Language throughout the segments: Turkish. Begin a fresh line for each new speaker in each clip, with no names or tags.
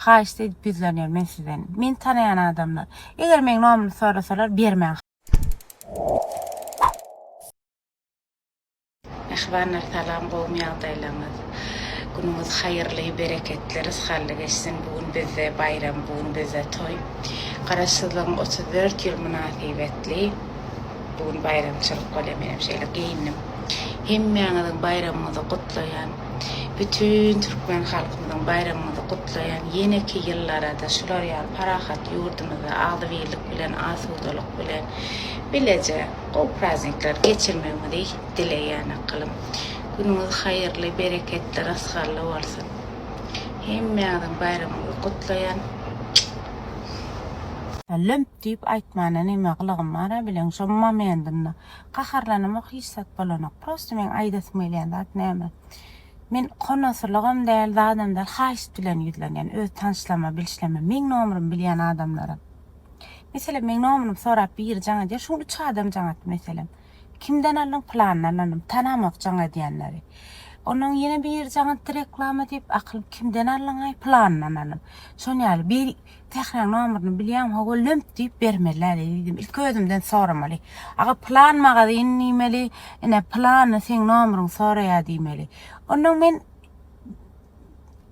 haýyşda edip bizlenýär men sizden. Men tanayan adamlar. Eger men nomumy sorasalar bermän. Ahbarlar salam gowum ýagdaýlaryňyz. Günüňiz haýyrly, bereketli, rızkly geçsin. Bugün bizde bayram, bugün bizde toy. Garaşsyzlygyň 34 ýyl münasibetli. Bugün bayramçylyk bolýar, menem şeýle giyindim. Hemmeňiziň bayramyňyzy gutlaýan, bütün türkmen halkymyzyň bayramyny gutlaýan ýeneki ýyllara da şular ýaly parahat ýurdumyzda agdybirlik bilen, asudalyk bilen bilece o praznikler geçirmegini dileýän akylym. Günüňiz haýyrly, bereketli, rızkly bolsun. Hemmeňiziň bayramyny gutlaýan. Lömp diýip aýtmana näme gylygym bar bilen şomma mendimna. Gaharlanymak hissat bolanak. Prosto men aýdasym gelýän zat näme? Men konasylygym däl adamlar haýyş bilen ýüzlenýän, öz tanışlama, bilişleme, men nomurymy bilýän adamlara. Mesela men nomurymy sorap bir jaňa diýär, şu üç adam jaňa mesela. Kimden alın planlarını alın, tanamak jaňa diýenleri. Onun yine bir jaňa reklama diýip akıl kimden alın ay planlarını alın. Şonu ýaly bir tehran nomuryny bilýän hawa lömp diýip bermeler dedim. İlk özümden soramaly. Aga plan maga diýmeli, ene plany sen nomuryny soraýa diýmeli. Onun men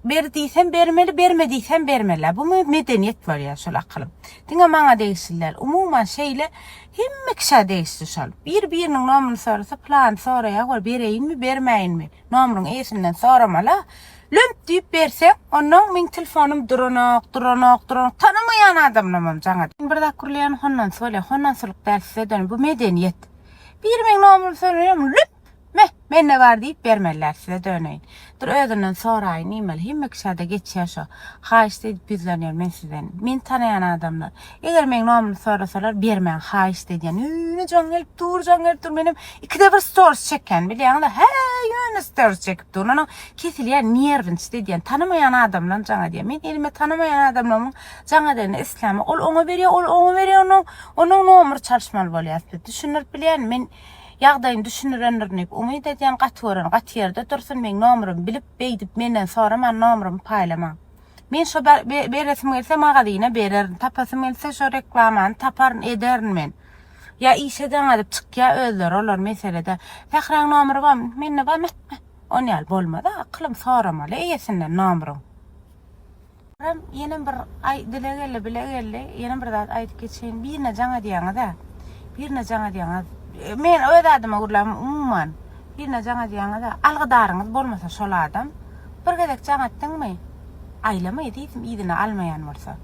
berdiysem bermeli, bermediysem bermeli. Bu medeniýet bolýar şol akylym. Diňe maňa degişler. Umuman şeýle hemme kişi degişdi şol. Bir-biriniň nomuryny sorasa plan soraýa, ol bereýinmi, bermeýinmi? Nomuryň esinden soramala. Lömp diýip berse, onuň men telefonum duranak, tanımayan adamlamam jaňa. Bir da kurlayan honnan söyle, honnan sılık dälse dön. Bu medeniýet. Bir men nomuryny soraýam, lömp men ne var diýip bermeler size döneyin. Dur ödünden soraýyn nimel hemme kişide geçýär şo. Haýyşda edip bizlenýär men sizden. Men tanayan adamlar. Eger men nomumy sorasalar bermän haýyşda diýen. Üne jon gelip dur menim ikide bir stories çeken bilýäňler. Ýöne stories çekip dur. Onu kesilýär nervin diýen. Tanımayan adamlar jaňa diýen. Men elime tanımayan adamlaryň jaňa diýen islamy ol oňa berýär, onuň nomury çalşmaly bolýar. Düşünür bilýän men ýagdaýyny düşünürenlerni umyt edýän gatwaran gatýerde dursun men nomurymy bilip beýdip menden sonra men nomurymy paýlamaň. Men şo beresim gelse maga diýine bererim. Tapasym gelse şo reklamany taparyn ederin men. Ya işeden alıp çykýa özler olar meselede. Fähraň nomury bar, menne bar. Onu ýaly bolmady. Akylym soramaly eýesinden nomuryň. Ýene bir ay dilegelle, ýene bir zat aýdyp geçen birine jaňa diýäňiz. Men öz adyma gurlam umuman birine jaňa diýäňiz algydaryňyz bolmasa şol adam bir gedek jaňatdyňmy aýlamaý diýdim ýygyny almaýan bolsa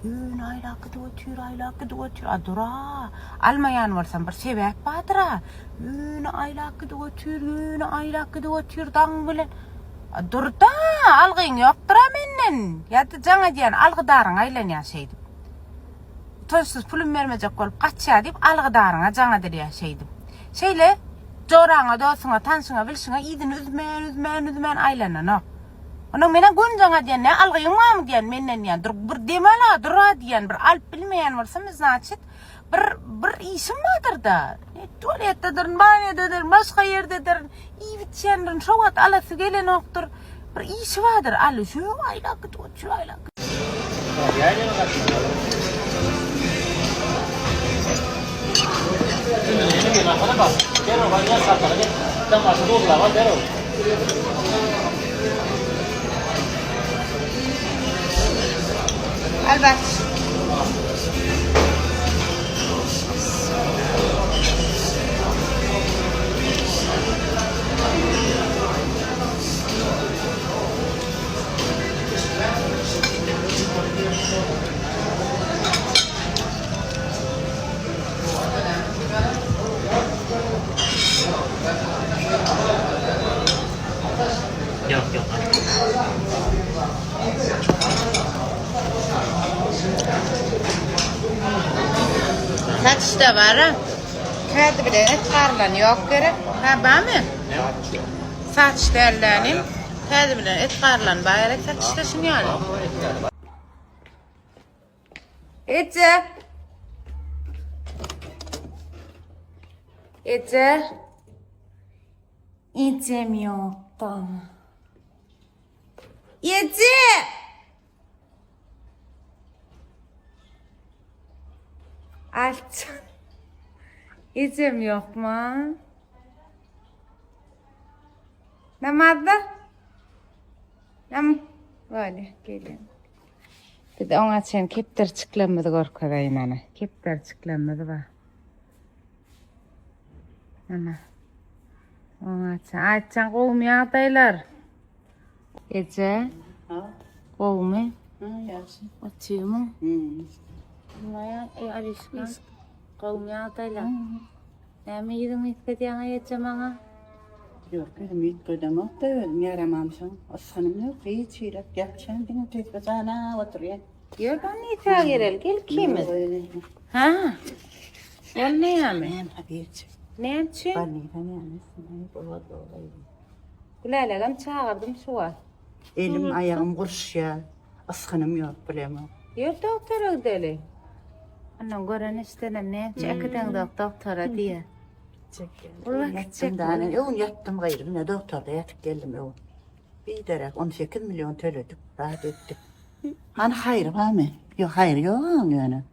ýöne aýlakdy götür adura almaýan bolsam bir sebäp bardyra ýöne aýlakdy götür daň bilen durda algyň ýokdura menden ýa-da jaňa diýen algydaryň aýlanýan şeýdi. Tonsuz pulum vermeyecek olup kaçya deyip algıdarına jaňa dilýär şeýdim. Şeýle joraňa, dostuňa, tanşyňa, bilşiňe ýygyny üzmän aýlanana. Onuň menen gün jaňa diýen, "Ne algyň barmy?" diýen menden ýa dur bir demela, dura diýen bir alyp bilmeýän bolsam, значит, bir işim bardyr da. Tualetdedir, banýadadyr, başga ýerdedir, iýitýändir, şo wagt alasy gelenokdur. Bir işi bardyr, aly şu aýlak götür. Albatta.
Yok.
Saçta var ha. Kağıdı bile etkarlan yok gerek. Ha bana mı? Saç derlenim. Kağıdı bile etkarlan. Bayarak saçta şunu yani. İçem yoktan. Ece! Aç. Ecem yok mu? Namazda? Böyle gelin. Bir de ona sen kepter çıklanmadı korkadayın ana. Kepter çıklanmadı bak. Ana. Ona sen açsan kovum yağdaylar. Ece.
Ha?
Kovum.
Ha, yaxshi.
Açıyor mu? Maya arışkan. Kovum yağdaylar. Ne yedin istediğine Ece bana?
Yo'q, benim yutqidamokda o'zim yaramamışım. Osxonimni yo'q, hech yilab gapchan degan tepasana o'tirgan.
Yok anne ta gerel gel kimiz? Ha? O ne yani?
Men haberchi.
Ne için? Gülalagam çağırdım şu var.
Elim ayağım qurşya. Osxonim yo'q, bilaman.
Yok doktora gidelim. Anam gören istenem ne için? Akıdan doktora diye. Ulan küçük.
Dana, yo'q, yatdım gayrı. Mine doktorda yatıp geldim yo'q. Bir derek 18 milyon töledik. Rahat ettik. Hani hayır var mı? Yok hayır yok yani.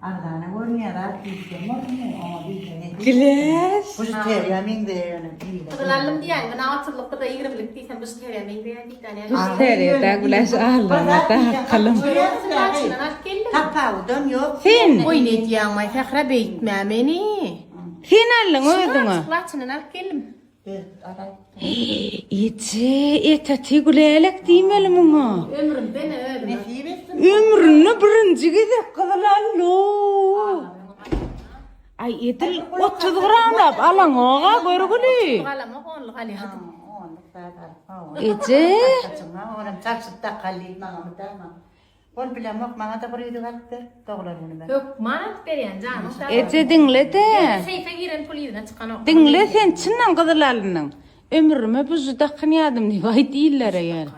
Ardana görünüyor rahat bir ama bir
Güleş.
Bu teryamin de yani.
Kıdalalım diye yani bana hatırlık da yigirmilik değilsen biz teryamin de bir tane.
Biz teriyor da güleş ağırlama da kalım.
Tapavdan yok.
Sen.
Oynayıp yağmayı tekrar beyitmem beni.
Sen aldın öldün.
Çıklaçının alıp geldim.
İçi etati gülelek değil mi ona?
Ömrüm beni öldüm.
Ömrünü birinci gidip kıdılalım. Ay etil 30 gramlap alan oğa görgülü.
Kalama onluk hali hadım.
İçi.
Onun taksıtta kalıyım ama tamam. Onu bilemek bana da buraya kalktı. Doğrularını ben.
Yok manat beriyen canım.
İçi dinle de.
Seyfe giren poliden çıkan o.
Dinle sen çinnen kıdılalının. Ömrümü buzu takınyadım diye vay değiller yani.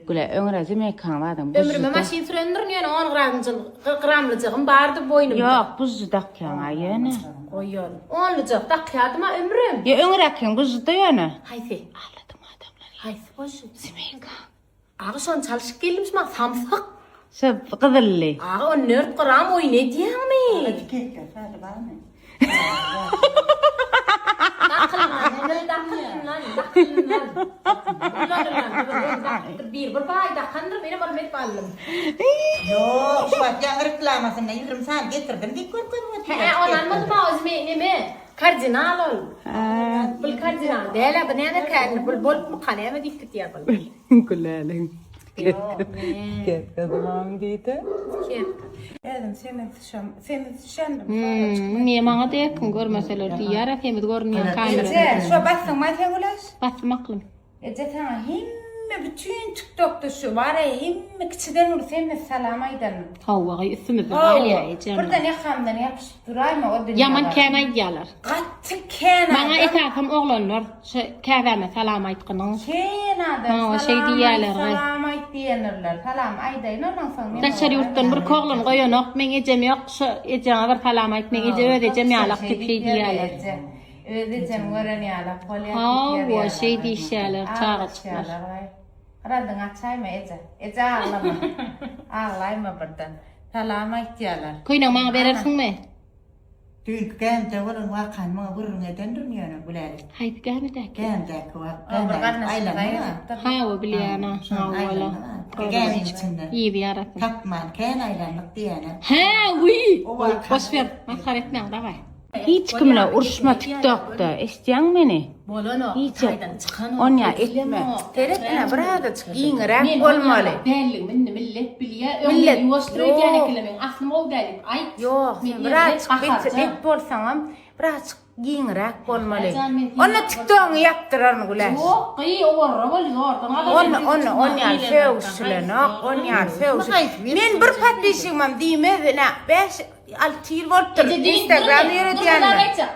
Güle ömrüzü mekanladım.
Ömrüme maşin sürendirin yani 10 gramlıcığım bardı boynum.
Yok buzu takyan yani.
Koyuyorum. 10'lucuk takyadım ha ömrüm.
Ya ömrüken buzu da yani.
Hayse.
Ağladım adamlar.
Hayse boşu.
Simeyka.
Ağı son çalışıp geldim şuna samsak.
Söp kıdıllı.
Ağı o 4 gram oynadı ya mı?
Etiketler sadece var mı?
Bir bay da kandır benim var met balım.
Yok, şu an yan reklamasını 20 saniye getirdim. Dik koy.
Onan mı da özme ne mi? Kardinal ol. Bul kardinal. Dela bana kan bul mu kanaya mı dikkat ya bul.
Gülelim. Ket kızmam deydi. Edim seni düşendim.
Niye bana da yakın görmeseler diye yara temiz görünüyor kamera.
Ece şu baksın mayten güleş.
Basım aklım.
Ece sana himme bütün TikTok'ta şu var ya himme kıçıdan ur seninle salamaydan.
Havva üstümüzde var ya canım.
Buradan yakamdan yapışıp durayma o dünyada.
Yaman kemay diyorlar.
Katı kenar.
Bana etrafım oğlanlar kahveme salam aytkının.
Kenardan
Ha, şey diyorlar, ay.
salamayt diyenirler. Salam aydayın ondan sonra.
Taşar yurttan bir koğlan koyuyorlar. Men ecem yok. Şu eceme bir salam ayt. Men ece ödeyeceğim yalak tip şey diyorlar.
Ödeyeceğim gören yalak.
Ha o şey diyişerler. Çağa çıkmış.
Aradın açayma Ece. Ece ağlama. Ağlayma buradan. Salam ayt diyorlar.
Kuyna bana verirsin mi?
Dünkü geldi onun vakan bana vurun eden durmuyor güler.
Haydi gelme de.
Geldi
Ha o biliyana. Ha valla.
Geldi içinde.
İyi bir yaratın.
Kapman ken aylanlık diyene.
Ha uy.
O var.
Boş ver. Makaret ne var?
Hiç kimle uruşma TikTok'ta. İsteyen beni?
Bolono.
Hiç.
Kaydan çıkan o.
On ya etme. Teretine burada çık. Giyinerek olmalı.
Belli millet biliyor.
Millet,
Öyle yuvastırıyor
yok.
yani kelimenin. Aslında o delik. Ay.
Yok, birazcık bit bolsam birazcık giyinerek olmalı. Onu TikTok'u yaptırar mı güleş?
Yok, iyi o var oradan.
On ya sevuşlen, on ya sevuşlen. Men bir patlaşımam diyeyim ne? 5-6 yıl oldu. Instagram yürütüyen mi?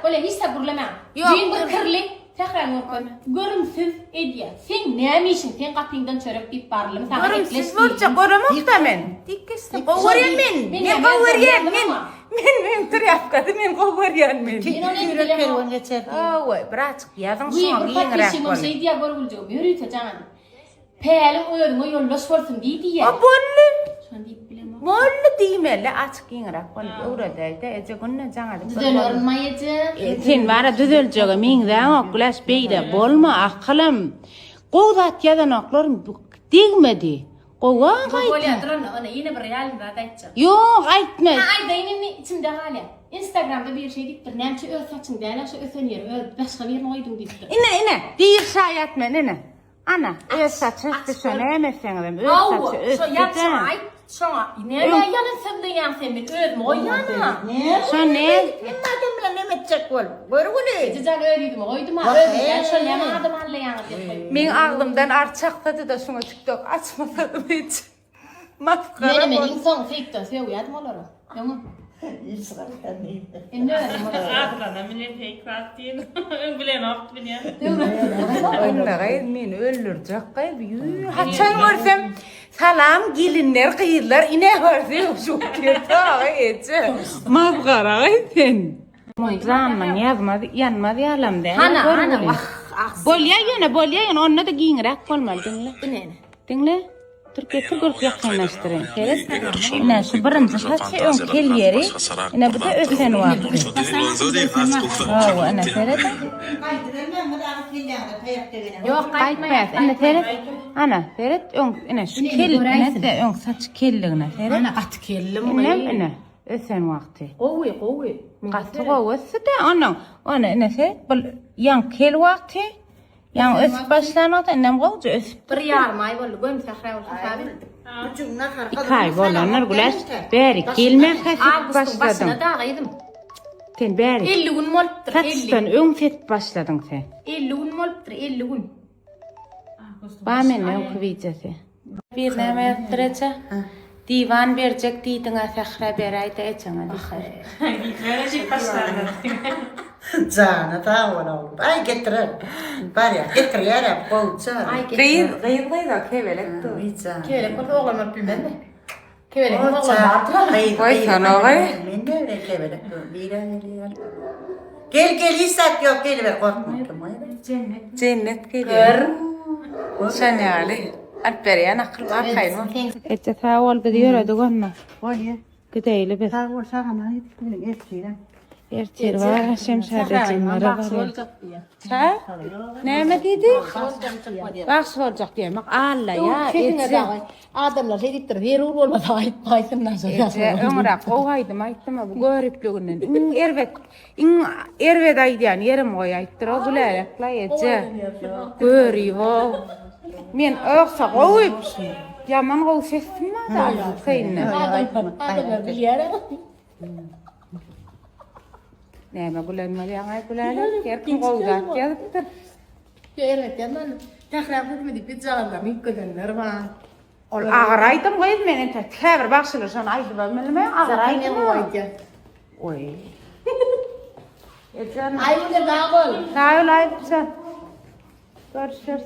Böyle hiç sabırlama.
Yok.
Düğün bir kırlı. Tekrar yorgun. Görümsüz ediyor. Sen ne mişin? Sen kapından çörek deyip barlım.
Görümsüz olacak, görümük da men. Dikkesin, kovuryan men. Men kovuryan men. Men tur yapkadı, men kovuryan men.
Yürek kervan geçerdi.
Oy, birazcık yazın
Bu
şuna
bir
giyinerek
patlaşımım
olmalı.
şey diye görüleceğim. Yürüyte canım. Pelin oyun yollaş olsun diye diye.
O bollu.
Şu an deyip bilemem.
Mollu diýmeli açyk giňirek bolup öwredäýdi. Eje günne jaňa
Düzelörmeyece.
sen bara düzeljegi miňden okulaş beýde bolma akylym. Gowdat ýazan oklarym digmedi. Gowa
Böyle
gaýtma.
durun ona yine bir real zat aýtjak.
Ýok, aýtma.
Ay beynimni içimde hala. Instagram'da bir şey dipdir. Nämçe öz saçın däl, şu ösen ýeri, öz başga bir noýdum dipdir.
Ine, diýir şaýatma, ine. Ana, öz saçy düşene emeseňem, öz saçy öz
Şu yapsam ay, şoňa. Näme ýalan sömdüňän sen bir öz moýana.
Şo ne?
Madem bilen ne edecek bol. Görgüle.
Jijal öýdüm, oýdum, öýdüm. Şo näme adam anlaýan dip goýdum.
Men aglymdan arçakladı da şoňa TikTok açmadım hiç. Mafkara.
Mene men insan fikta söýýärdim olara. Ýa-ni. Indi
Aklına mine pek rahat değil. Bilen aktı bile.
Onlara men öldürjek gaýby. Haçan görsem salam gelinler gyýylar ine görsem şu kertagy eje. Mafkara gaýten. Zaman ýazmady, ýanmady ýalamda.
Ana,
Bolýa ýene onna da giňirek bolmaly diňle.
Ine.
Dinle. Türkiye Türk yakınlaştırın. Ne şu birinci saçı ön kel yeri. Ne bu da ösen var. Ana seyret.
Yok
Kaytmayız. Ana seyret. Ana seyret. Ana şu kel. Ne de ön saç kelliğine seyret.
Ana at kellim.
Ne. Ösen vakti.
Gowy.
Qatı qovası da ona ne seyret. Yan kel vakti. Yan ösüp başlanada ennem qovcu ösüp.
Bir yarım ay boldy. Göm sahra ol hasaby.
Ucundan harka.
2 ay bolanlar gulaş. Beri kelme kasıp
Ağustos'un
başladım.
başına dağıydım.
Sen beri.
50 gün molupdur. 50.
Saçtan ön set başladın sen.
50 gün molupdur. 50 gün.
Bamen ne okuyacağız. Bir neme yaptıracak. Divan verecek diýdiňe Sahra beraýda eçeňe.
Gelecek başlarına.
Cana ta ona oldu. Ay getirir. Var ya getir yere koyca.
Ay
Kıyıldaydı kevelek dur.
Kevelek bolsa oğlanlar bilmem mi? Kevelek
Koyca.
oğlanlar.
Koy sana oğay.
Men de öyle kevelek. Gel istat yok gel ver korkma.
Cennet geliyor. Şanyali. Alperiyan akıl var kayno. Ette tawal bediyor adugonna.
Oye.
Gideyle bir.
Sağ ol sana hep
Ertir var şemşadecim var. Ha? Neme dedi? Bak olacak diye. Bak Allah ya.
Adamlar şey deyip durur. Her uğur olmadı. Aytın nasıl
Ömrak o haydım aytdım bu görüplüğünden. Ervet aydı yani yerim koy ayttır o gülerek la ece. Görüyor. Men öksa koyup yaman koy sestim mi da seninle.
Adamlar biliyor.
Neme gülenmeli yanay gülerek yerkin koyacak yazıptır.
Evet yandan. Tekrar etmedik bir canlılar. Mikrodanlar var.
Ol ağraydım koyup men ente teber bakşılır şan aydı ben bilmem ağraydım. Oy. Ece
Ay bu da daha bol.
sağ ol ayıp sen. Görüşürüz.